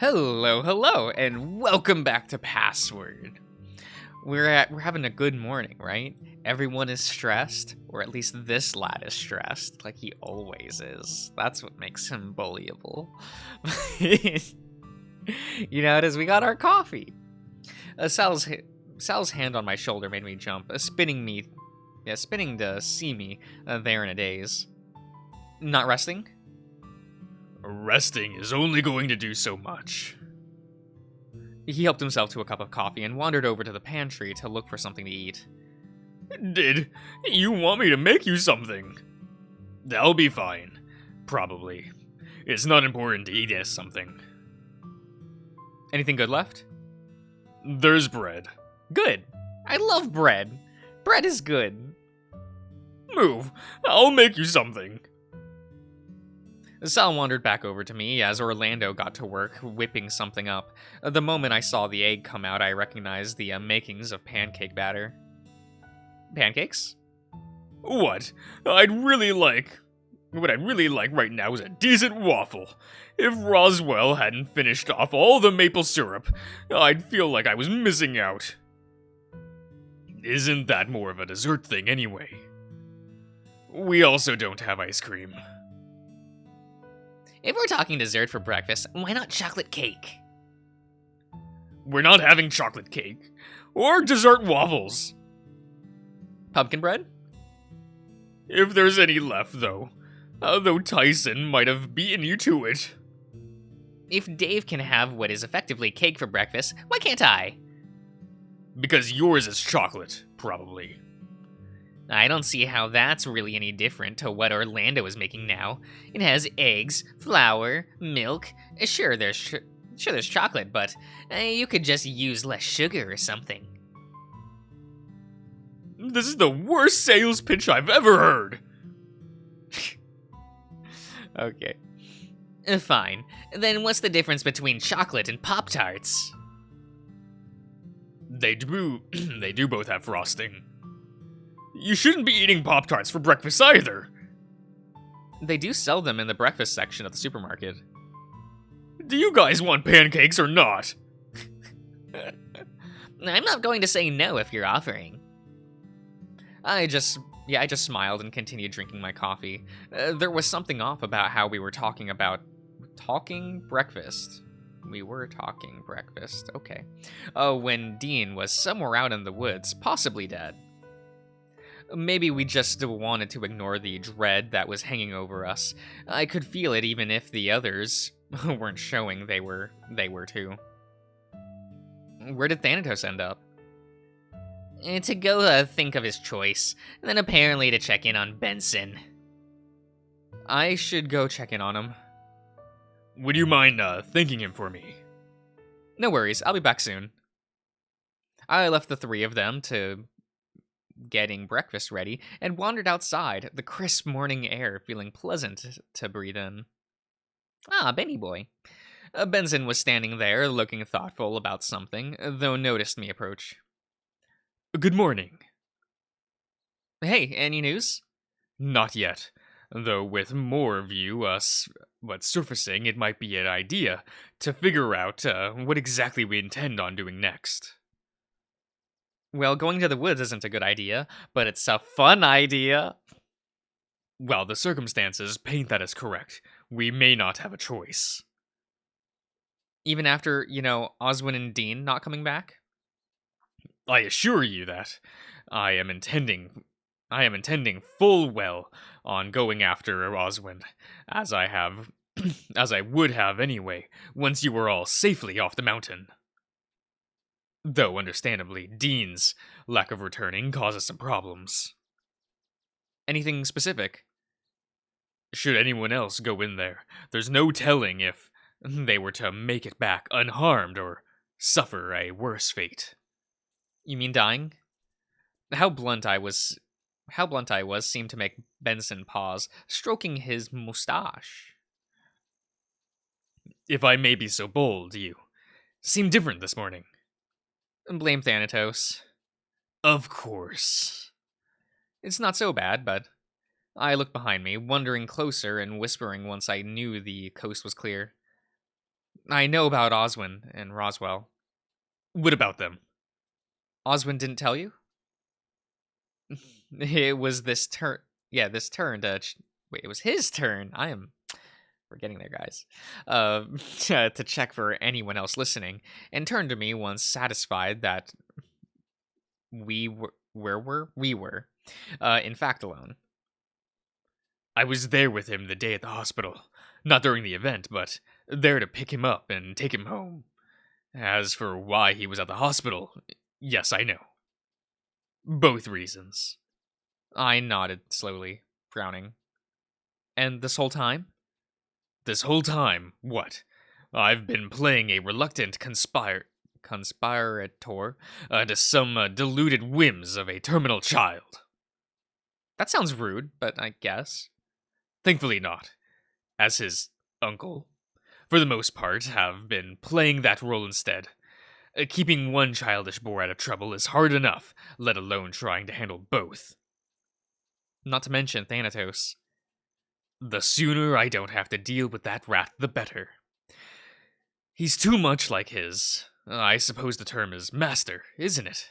Hello, and welcome back to Password. We're having a good morning, right? Everyone is stressed, or at least this lad is stressed, like he always is. That's what makes him bullyable. You notice we got our coffee. Sal's hand on my shoulder made me jump, spinning to see me there in a daze. Not resting? Resting is only going to do so much. He helped himself to a cup of coffee and wandered over to the pantry to look for something to eat. Did you want me to make you something? That'll be fine. Probably. It's not important to eat something. Anything good left? There's bread. Good. I love bread. Bread is good. Move. I'll make you something. Sal wandered back over to me as Orlando got to work whipping something up. The moment I saw the egg come out, I recognized the makings of pancake batter. Pancakes? What I'd really like right now is a decent waffle. If Roswell hadn't finished off all the maple syrup, I'd feel like I was missing out. Isn't that more of a dessert thing anyway? We also don't have ice cream. If we're talking dessert for breakfast, why not chocolate cake? We're not having chocolate cake. Or dessert waffles. Pumpkin bread? If there's any left, though. Though Tyson might have beaten you to it. If Dave can have what is effectively cake for breakfast, why can't I? Because yours is chocolate, probably. I don't see how that's really any different to what Orlando is making now. It has eggs, flour, milk. Sure, there's chocolate, but you could just use less sugar or something. This is the worst sales pitch I've ever heard. Okay. Fine. Then what's the difference between chocolate and Pop-Tarts? They do both have frosting. You shouldn't be eating Pop-Tarts for breakfast either. They do sell them in the breakfast section at the supermarket. Do you guys want pancakes or not? I'm not going to say no if you're offering. I just smiled and continued drinking my coffee. There was something off about how we were talking breakfast. We were talking breakfast, okay. When Dean was somewhere out in the woods, possibly dead. Maybe we just wanted to ignore the dread that was hanging over us. I could feel it even if the others weren't showing they were too. Where did Thanatos end up? To go think of his choice, and then apparently to check in on Benson. I should go check in on him. Would you mind thanking him for me? No worries, I'll be back soon. I left the three of them to getting breakfast ready and wandered outside, the crisp morning air feeling pleasant to breathe in. Benny boy. Benson was standing there looking thoughtful about something, though noticed me approach. Good morning. Hey, any news? Not yet, though with more of you surfacing, it might be an idea to figure out what exactly we intend on doing next. Well, going to the woods isn't a good idea, but it's a fun idea. Well, the circumstances paint that as correct. We may not have a choice. Even after, Oswin and Dean not coming back? I assure you that I am intending full well on going after Oswin, as I would have anyway, once you were all safely off the mountain. Though, understandably, Dean's lack of returning causes some problems. Anything specific? Should anyone else go in there, there's no telling if they were to make it back unharmed or suffer a worse fate. You mean dying? How blunt I was seemed to make Benson pause, stroking his mustache. If I may be so bold, you seem different this morning. Blame Thanatos. Of course. It's not so bad, but I looked behind me, wondering closer and whispering once I knew the coast was clear. I know about Oswin and Roswell. What about them? Oswin didn't tell you? It was this turn. Yeah, this turn to. Wait, it was his turn. We're getting there, guys. To check for anyone else listening, and turned to me once satisfied that we were, in fact, alone. I was there with him the day at the hospital. Not during the event, but there to pick him up and take him home. As for why he was at the hospital, yes, I know. Both reasons. I nodded slowly, frowning. And this whole time? This whole time, what? I've been playing a reluctant Conspirator? to some deluded whims of a terminal child. That sounds rude, but I guess. Thankfully not. As his uncle, for the most part, have been playing that role instead. Keeping one childish boy out of trouble is hard enough, let alone trying to handle both. Not to mention Thanatos. The sooner I don't have to deal with that rat, the better. He's too much like his. I suppose the term is master, isn't it?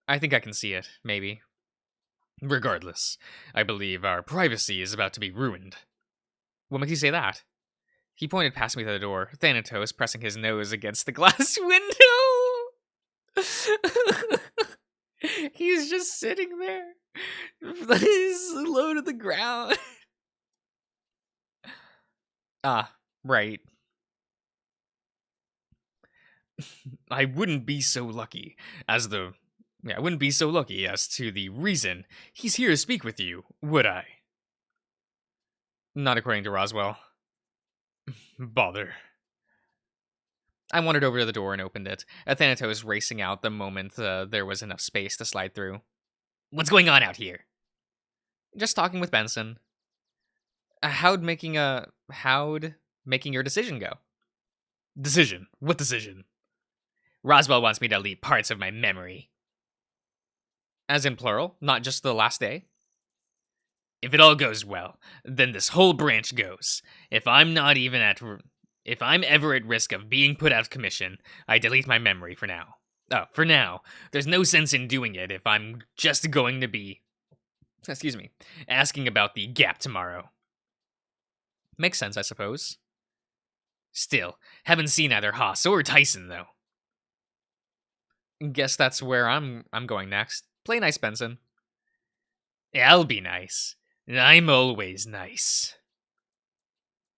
I think I can see it, maybe. Regardless, I believe our privacy is about to be ruined. What makes you say that? He pointed past me to the door, Thanatos pressing his nose against the glass window. He's just sitting there. He's low to the ground. Ah, right. I wouldn't be so lucky as to the reason he's here to speak with you, would I? Not according to Roswell. Bother. I wandered over to the door and opened it. Thanatos racing out the moment there was enough space to slide through. What's going on out here? Just talking with Benson. How'd making your decision go? Decision? What decision? Roswell wants me to delete parts of my memory. As in plural, not just the last day? If it all goes well, then this whole branch goes. If I'm ever at risk of being put out of commission, I delete my memory for now. Oh, for now. There's no sense in doing it if I'm just going to be, asking about the gap tomorrow. Makes sense, I suppose. Still, haven't seen either Haas or Tyson, though. Guess that's where I'm going next. Play nice, Benson. I'll be nice. I'm always nice.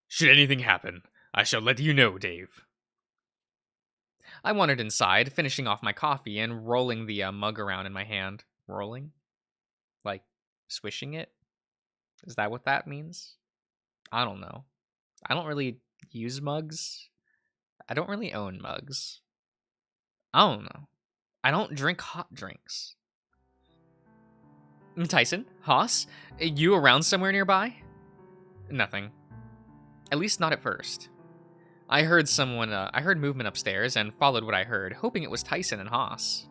Should anything happen, I shall let you know, Dave. I wandered inside, finishing off my coffee and rolling the mug around in my hand. Rolling? Like, swishing it? Is that what that means? I don't know. I don't really use mugs. I don't really own mugs. I don't know. I don't drink hot drinks. Tyson? Haas? You around somewhere nearby? Nothing. At least not at first. I heard movement upstairs and followed what I heard, hoping it was Tyson and Haas.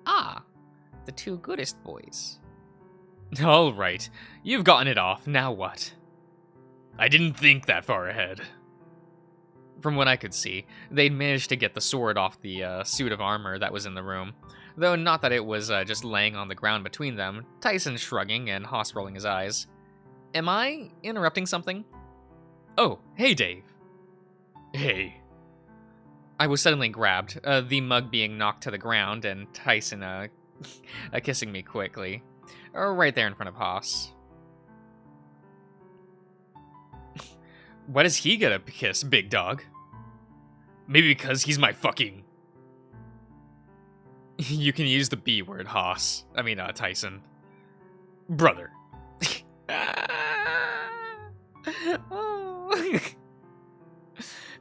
Ah, the two goodest boys. All right, you've gotten it off, now what? I didn't think that far ahead. From what I could see, they'd managed to get the sword off the suit of armor that was in the room, though not that it was just laying on the ground between them, Tyson shrugging and Haas rolling his eyes. Am I interrupting something? Oh, hey Dave. Hey. I was suddenly grabbed, the mug being knocked to the ground and Tyson kissing me quickly, right there in front of Haas. Why does he get a kiss, big dog? Maybe because he's my fucking... You can use the B word, Haas. Tyson. Brother. Oh.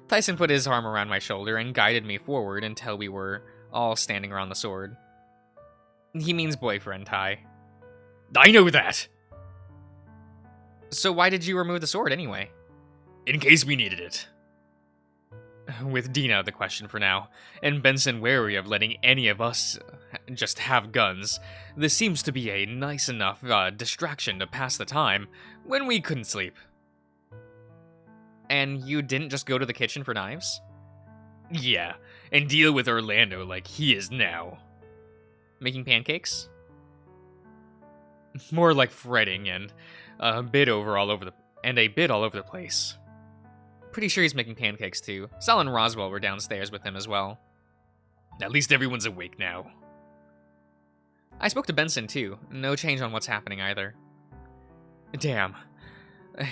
Tyson put his arm around my shoulder and guided me forward until we were all standing around the sword. He means boyfriend, Ty. I know that! So why did you remove the sword anyway? In case we needed it. With Dean out of the question for now, and Benson wary of letting any of us just have guns, this seems to be a nice enough distraction to pass the time when we couldn't sleep. And you didn't just go to the kitchen for knives? Yeah, and deal with Orlando like he is now. Making pancakes? More like fretting and a bit all over the place. Pretty sure he's making pancakes too. Sal and Roswell were downstairs with him as well. At least everyone's awake now. I spoke to Benson too. No change on what's happening either. Damn.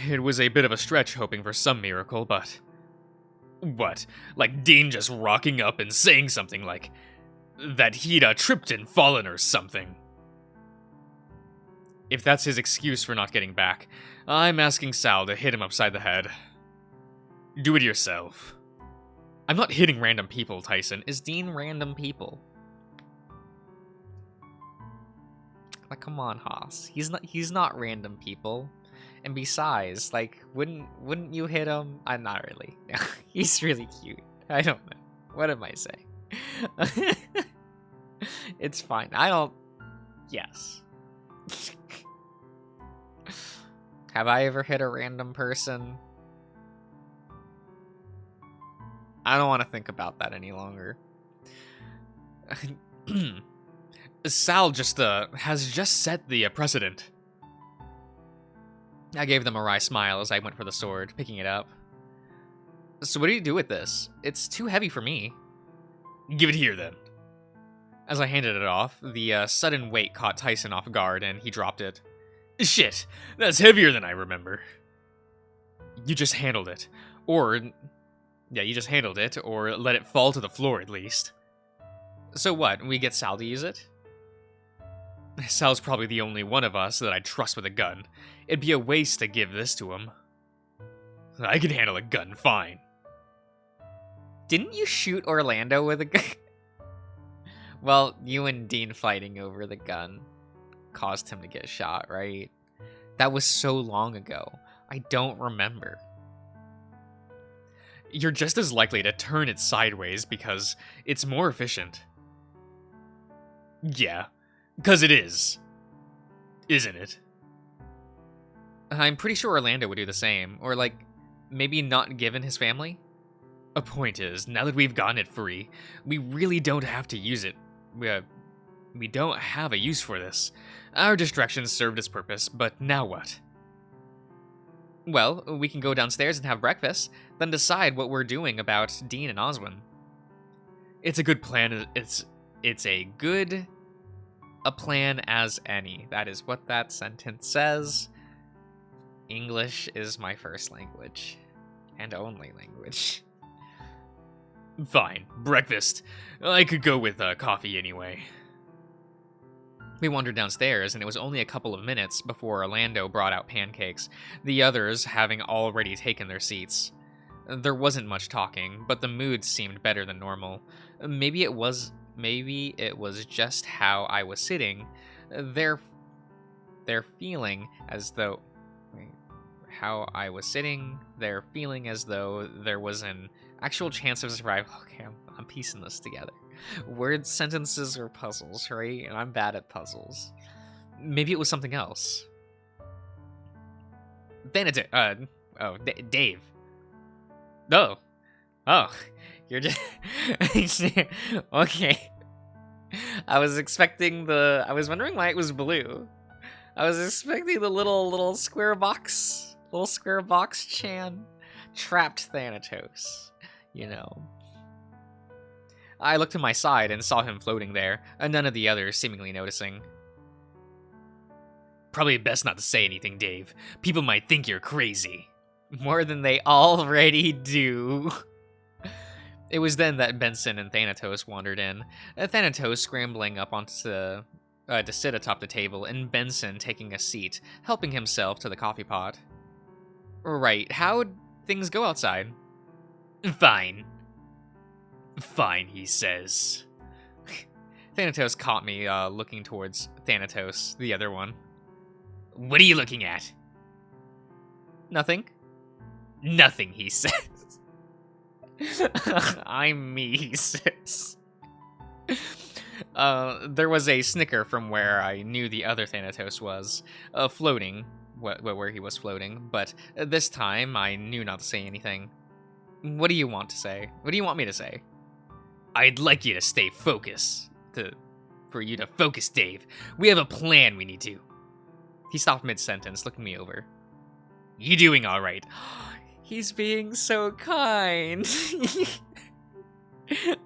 It was a bit of a stretch hoping for some miracle, but... What? Like Dean just rocking up and saying something like that he'd tripped and fallen or something. If that's his excuse for not getting back, I'm asking Sal to hit him upside the head. Do it yourself. I'm not hitting random people, Tyson. Is Dean random people? Like, come on, Haas. He's not random people. And besides, like, wouldn't you hit him? I'm not really. He's really cute. I don't know. What am I saying? It's fine. I don't. Yes. Have I ever hit a random person? I don't want to think about that any longer. Sal has just set the precedent. I gave them a wry smile as I went for the sword, picking it up. So what do you do with this? It's too heavy for me. Give it here, then. As I handed it off, the sudden weight caught Tyson off guard, and he dropped it. Shit, that's heavier than I remember. You just handled it. Yeah, you just handled it, or let it fall to the floor at least. So what, we get Sal to use it? Sal's probably the only one of us that I'd trust with a gun. It'd be a waste to give this to him. I can handle a gun fine. Didn't you shoot Orlando with a gun? Well, you and Dean fighting over the gun caused him to get shot, right? That was so long ago. I don't remember. You're just as likely to turn it sideways because it's more efficient. Yeah, because it is. Isn't it? I'm pretty sure Orlando would do the same. Or, like, maybe not given his family? A point is, now that we've gotten it free, we really don't have to use it. We don't have a use for this. Our distractions served its purpose, but now what? Well, we can go downstairs and have breakfast, then decide what we're doing about Dean and Oswin. It's a good plan. It's a plan as any. That is what that sentence says. English is my first language. And only language. Fine. Breakfast. I could go with coffee anyway. We wandered downstairs, and it was only a couple of minutes before Orlando brought out pancakes, the others having already taken their seats. There wasn't much talking, but the mood seemed better than normal. Maybe it was just how I was sitting. They're feeling as though they're feeling as though there was an actual chance of survival. Okay, I'm piecing this together. Word sentences are puzzles, right? And I'm bad at puzzles. Maybe it was something else. Dave. Oh, you're just okay. I was wondering why it was blue. I was expecting the little square box Chan trapped Thanatos, you know. I looked to my side and saw him floating there, and none of the others seemingly noticing. Probably best not to say anything, Dave. People might think you're crazy. More than they already do. It was then that Benson and Thanatos wandered in, Thanatos scrambling up to sit atop the table, and Benson taking a seat, helping himself to the coffee pot. Right, how'd things go outside? Fine. Fine, he says. Thanatos caught me looking towards Thanatos, the other one. What are you looking at? Nothing. Nothing, he says. I'm me, he says. There was a snicker from where I knew the other Thanatos was, floating, where he was floating, but this time I knew not to say anything. What do you want to say? What do you want me to say? I'd like you to stay focused. For you to focus, Dave. We have a plan we need to. He stopped mid-sentence, looking me over. You doing all right? He's being so kind.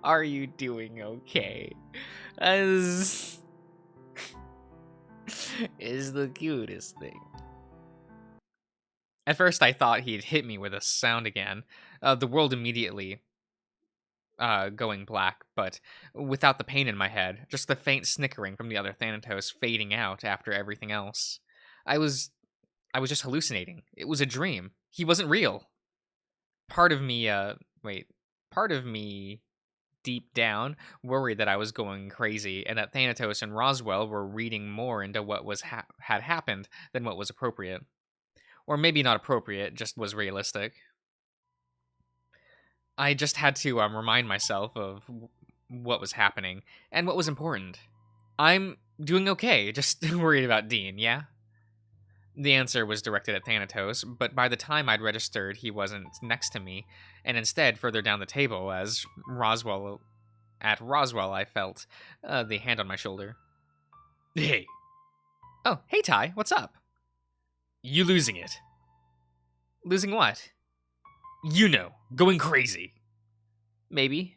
Are you doing okay? Is the cutest thing. At first, I thought he'd hit me with a sound again. The world immediately going black, but without the pain in my head, just the faint snickering from the other Thanatos fading out after everything else. I was just hallucinating. It was a dream. He wasn't real. Part of me deep down worried that I was going crazy and that Thanatos and Roswell were reading more into what had happened than what was appropriate. Or maybe not appropriate, just was realistic. I just had to remind myself of what was happening and what was important. I'm doing okay, just worried about Dean, yeah? The answer was directed at Thanatos, but by the time I'd registered, he wasn't next to me, and instead further down the table as Roswell. At Roswell, I felt the hand on my shoulder. Hey. Oh, hey Ty, what's up? You losing it. Losing what? You know, going crazy. Maybe.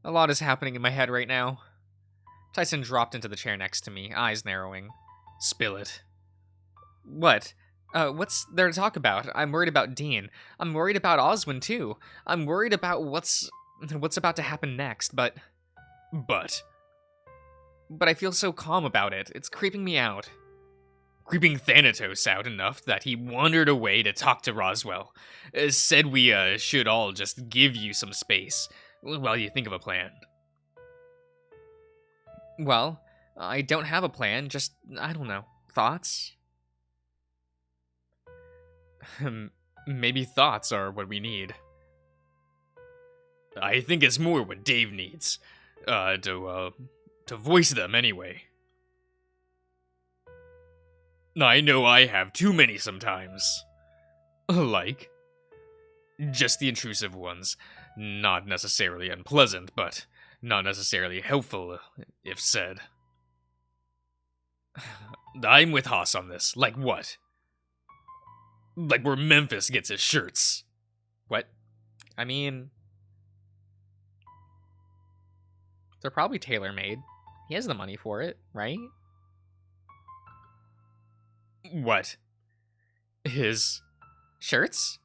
A lot is happening in my head right now. Tyson dropped into the chair next to me, eyes narrowing. Spill it. What? What's there to talk about? I'm worried about Dean. I'm worried about Oswin, too. I'm worried about what's about to happen next, but I feel so calm about it. It's creeping me out. Creeping Thanatos out enough that he wandered away to talk to Roswell. Said we should all just give you some space while you think of a plan. Well, I don't have a plan, just, I don't know, thoughts? Maybe thoughts are what we need. I think it's more what Dave needs. To voice them anyway. I know I have too many sometimes. Like? Just the intrusive ones. Not necessarily unpleasant, but not necessarily helpful, if said. I'm with Haas on this. Like what? Like where Memphis gets his shirts. What? I mean, they're probably tailor-made. He has the money for it, right? What? His shirts?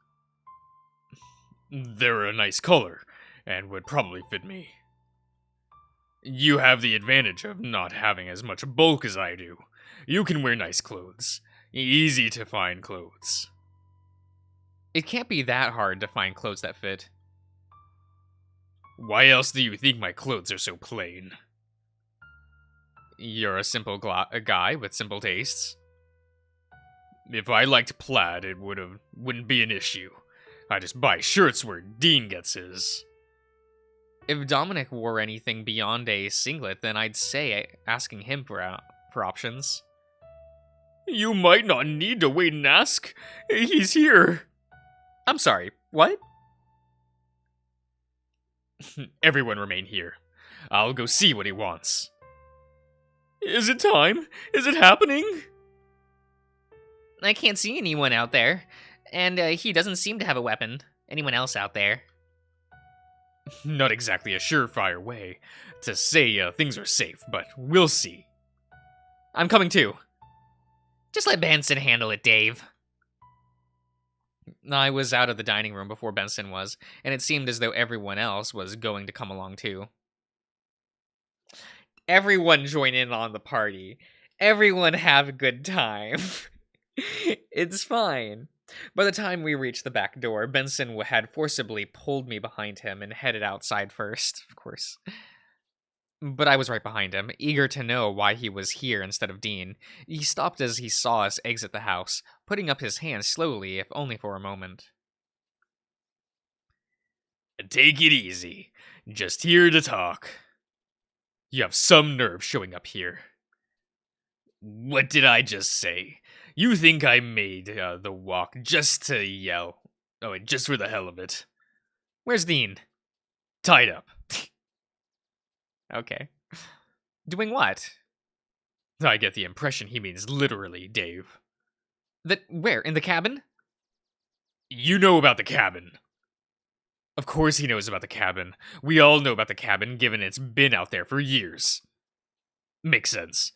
They're a nice color, and would probably fit me. You have the advantage of not having as much bulk as I do. You can wear nice clothes. Easy to find clothes. It can't be that hard to find clothes that fit. Why else do you think my clothes are so plain? You're a simple a guy with simple tastes. If I liked plaid, it wouldn't be an issue. I just buy shirts where Dean gets his. If Dominic wore anything beyond a singlet, then I'd say asking him for options. You might not need to wait and ask. He's here. I'm sorry, what? Everyone remain here. I'll go see what he wants. Is it time? Is it happening? I can't see anyone out there, and he doesn't seem to have a weapon. Anyone else out there? Not exactly a surefire way to say things are safe, but we'll see. I'm coming too. Just let Benson handle it, Dave. I was out of the dining room before Benson was, and it seemed as though everyone else was going to come along too. Everyone join in on the party. Everyone have a good time. It's fine. By the time we reached the back door, Benson had forcibly pulled me behind him and headed outside first, of course. But I was right behind him, eager to know why he was here instead of Dean. He stopped as he saw us exit the house, putting up his hand slowly, if only for a moment. Take it easy. Just here to talk. You have some nerve showing up here. What did I just say? You think I made the walk just to yell? Oh, and just for the hell of it. Where's Dean? Tied up. Okay. Doing what? I get the impression he means literally, Dave. Where? In the cabin? You know about the cabin. Of course he knows about the cabin. We all know about the cabin, given it's been out there for years. Makes sense.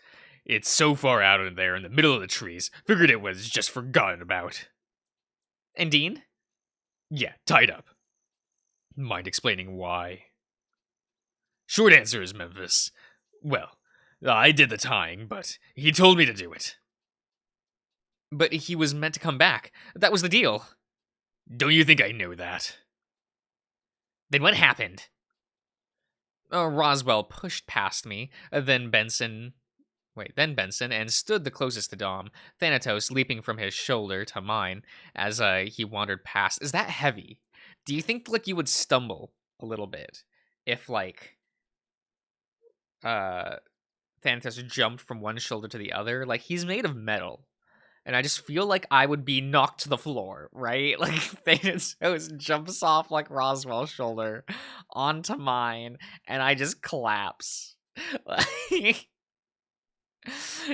It's so far out in there in the middle of the trees, figured it was just forgotten about. And Dean? Yeah, tied up. Mind explaining why? Short answer is Memphis. Well, I did the tying, but he told me to do it. But he was meant to come back. That was the deal. Don't you think I know that? Then what happened? Roswell pushed past me, then Benson, and stood the closest to Dom, Thanatos leaping from his shoulder to mine as he wandered past. Is that heavy? Do you think like you would stumble a little bit if like Thanatos jumped from one shoulder to the other? Like he's made of metal. And I just feel like I would be knocked to the floor, right? Like Thanatos jumps off like Roswell's shoulder onto mine, and I just collapse.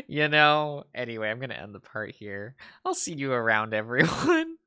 You know? Anyway, I'm gonna end the part here. I'll see you around, everyone.